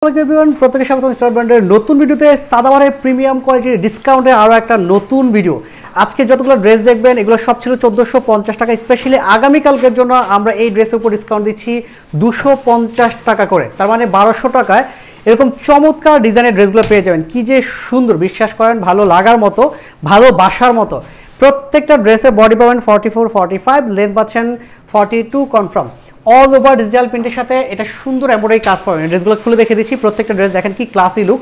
প্রত্যেকে স্বাগতম স্টার ব্র্যান্ডের নতুন ভিডিওতে সাদাবারের প্রিমিয়াম কোয়ালিটির ডিসকাউন্টে আরও একটা নতুন ভিডিও। আজকে যতগুলো ড্রেস দেখবেন এগুলো সব ছিল 1450 টাকা। স্পেশালি আগামীকালকের জন্য আমরা এই ড্রেসের উপর ডিসকাউন্ট দিচ্ছি 250 টাকা করে, তার মানে 1200 টাকায় এরকম চমৎকার ডিজাইনের ড্রেসগুলো পেয়ে যাবেন। কি যে সুন্দর, বিশ্বাস করেন ভালো লাগার মতো, ভালোবাসার মতো। প্রত্যেকটা ড্রেসের বডি পাবেন 44, 45, লেন্থ পাচ্ছেন 42 কনফার্ম। অল ওভার ডিজিটাল প্রিন্টের সাথে এটা সুন্দর এমব্রয়ডারি কাজ পাবেন। ড্রেসগুলো খুলে দেখে দিচ্ছি। প্রত্যেকটা ড্রেস দেখেন কি ক্লাসি লুক,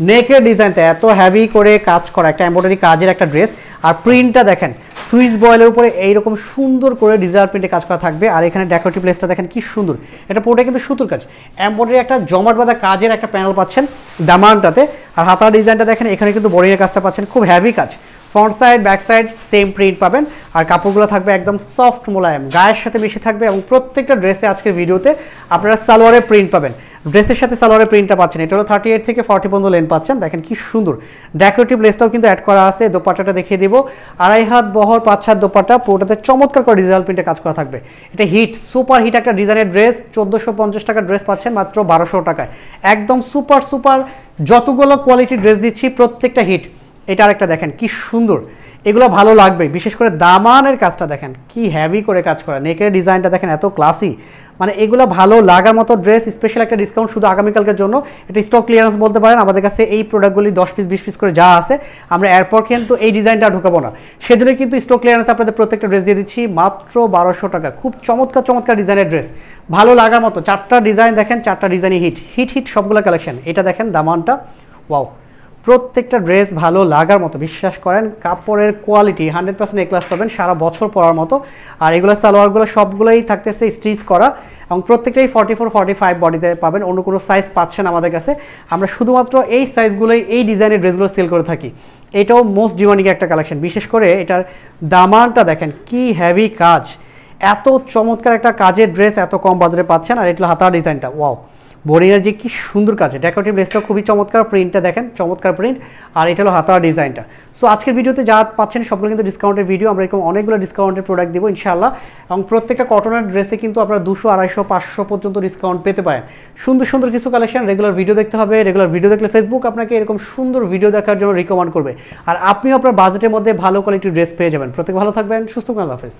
নেকের ডিজাইনটা এত হ্যাভি করে কাজ করা, একটা এমব্রয়ডারি কাজের একটা ড্রেস। আর প্রিন্টটা দেখেন সুইচ বয়েলের উপরে এইরকম সুন্দর করে ডিজিটাল প্রিন্টে কাজ করা থাকবে। আর এখানে ডেকোরেটিভ লেসটা দেখেন কি সুন্দর, এটা পুরোটা কিন্তু সুতোর কাজ, এমব্রয়ডারি একটা জমাট বাঁধা কাজের একটা প্যানেল পাচ্ছেন দামানটাতে। আর হাতার ডিজাইনটা দেখেন, এখানে কিন্তু বডির কাজটা পাচ্ছেন, খুব হ্যাভি কাজ। Front side back side same print পাবেন। আর কাপড়গুলো থাকবে একদম সফট মোলায়েম, গায়ের সাথে মিশে থাকবে। এবং প্রত্যেকটা ড্রেসে আজকের ভিডিওতে আপনারা সালোয়ারের প্রিন্ট পাবেন। ড্রেসের সাথে সালোয়ারের প্রিন্টটা পাচ্ছেন, এটা হলো 38 থেকে 40 পর্যন্ত লেন্থ পাচ্ছেন। দেখেন কি সুন্দর ডেকোরেটিভ লেসটাও কিন্তু অ্যাড করা আছে। দোপাট্টাটা দেখিয়ে দিব, 2.5 হাত বহর 5 হাত দোপাট্টা, পুরোটাতে চমৎকার করে ডিজিটাল প্রিন্টে কাজ করা থাকবে। এটা হিট, সুপার হিট একটা ডিজাইনের ড্রেস। 1450 টাকার ড্রেস পাচ্ছেন মাত্র 1200 টাকায়। একদম সুপার সুপার যতগুলো কোয়ালিটির ড্রেস দিচ্ছি প্রত্যেকটা হিট। এটা আরেকটা দেখেন কি সুন্দর, এগুলো ভালো লাগবে। বিশেষ করে দামানের কাজটা দেখেন কি হ্যাভি করে কাজ করা, নেকের ডিজাইনটা দেখেন এত ক্লাসি, মানে এগুলো ভালো লাগার মতো ড্রেস। স্পেশাল একটা ডিসকাউন্ট শুধু আগামীকালকের জন্য। এটা স্টক ক্লিয়ারেন্স বলতে পারেন। আমাদের কাছে এই প্রোডাক্টগুলি 10 পিস 20 পিস করে যা আছে, আমরা এরপর কিন্তু এই ডিজাইনটা ঢুকাবো না, সেজন্য কিন্তু স্টক ক্লিয়ারেন্স আপনাদের প্রত্যেকটা ড্রেস দিয়ে দিচ্ছি মাত্র 1200 টাকা। খুব চমৎকার চমৎকার ডিজাইনের ড্রেস, ভালো লাগার মতো। 4টা ডিজাইন দেখেন, 4টা ডিজাইনই হিট হিট হিট সবগুলো কালেকশন। এটা দেখেন দামানটা, ওয়াও, প্রত্যেকটা ড্রেস ভালো লাগার মতো। বিশ্বাস করেন কাপড়ের কোয়ালিটি 100% এ ক্লাস পাবেন, সারা বছর পরার মতো। আর এগুলো সালোয়ারগুলো সবগুলোই থাকতেছে স্টিচ করা, এবং প্রত্যেকটাই 44, 45 বডিতে পাবেন। অন্য কোনো সাইজ পাচ্ছেন আমাদের কাছে, আমরা শুধুমাত্র এই সাইজগুলোই এই ডিজাইনের ড্রেসগুলো সেল করে থাকি। এটাও মোস্ট ডিমান্ডিং একটা কালেকশন। বিশেষ করে এটার দামানটা দেখেন কি হ্যাভি কাজ, এত চমৎকার একটা কাজের ড্রেস এত কম বাজারে পাচ্ছেন। আর এটা হাতার ডিজাইনটা, ওয়াও, বোরিয়ার যে কি সুন্দর কাজ। ডেকোরেটিভ ড্রেসটা খুবই চমৎকার, প্রিন্টটা দেখেন চমৎকার প্রিন্ট। আর এটা হলো হাতার ডিজাইনটা। সো আজকের ভিডিওতে যা পাচ্ছেন সবগুলো কিন্তু ডিসকাউন্টের ভিডিও। আমরা এরকম অনেকগুলো ডিসকাউন্টের প্রোডাক্ট দেবো ইনশাআল্লাহ। এবং প্রত্যেকটা কটনের ড্রেসে কিন্তু আপনারা 200, 250, 500 পর্যন্ত ডিসকাউন্ট পেতে পারেন। সুন্দর সুন্দর কিছু কালেকশন। রেগুলার ভিডিও দেখতে হবে, রেগুলার ভিডিও দেখলে ফেসবুক আপনাকে এরকম সুন্দর ভিডিও দেখার জন্য রিকমেন্ড করবে। আর আপনিও আপনার বাজেটের মধ্যে ভালো কোয়ালিটির ড্রেস পেয়ে যাবেন। প্রত্যেকে ভালো থাকবেন, সুস্থ থাকবেন, আল্লাহ হাফেজ।